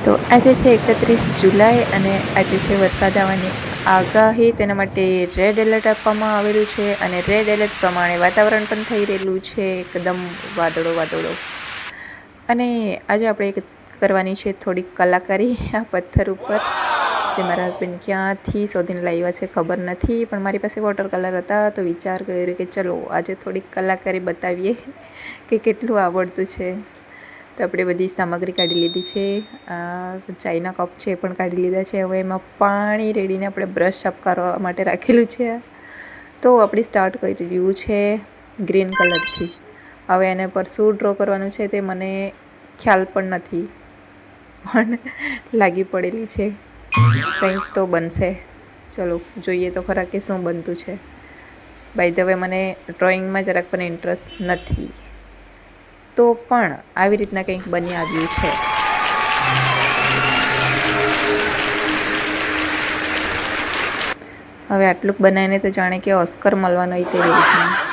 તો આજે છે 31 જુલાઈ અને આજે છે વરસાદ આવવાની આગાહી. તેના માટે રેડ એલર્ટ આપવામાં આવેલું છે અને રેડ એલર્ટ પ્રમાણે વાતાવરણ પણ થઈ રહેલું છે એકદમ વાદળો. અને આજે આપણે કરવાની છે થોડીક કલાકારી આ પથ્થર ઉપર, જે મારા હસબન્ડ ક્યાંથી શોધીને લાવ્યા છે ખબર નથી, પણ મારી પાસે વોટર કલર હતા તો વિચાર કર્યો કે ચલો આજે થોડીક કલાકારી બતાવીએ કે કેટલું આવડતું છે. તો આપણે બધી સામગ્રી કાઢી લીધી છે. ચાઈના કપ છે એ પણ કાઢી લીધા છે. હવે એમાં પાણી રેડીને આપણે બ્રશ સાફ કરવા માટે રાખેલું છે. તો આપણે સ્ટાર્ટ કરી રહ્યું છે ગ્રીન કલરથી. હવે એના પર શું ડ્રો કરવાનું છે તે મને ખ્યાલ પણ નથી, પણ લાગી પડેલી છે, કંઈક તો બનશે. ચલો જોઈએ તો ખરા કે શું બનતું છે. બાય ધ વે મને ડ્રોઈંગમાં જરાક પણ ઇન્ટરેસ્ટ નથી, તો પણ આવી રીતના કંઈક બની આવ્યું છે. હવે આટલું બનાવીને તો જાણે કે ઓસ્કર મળવાનો હોય તેવી રીતના.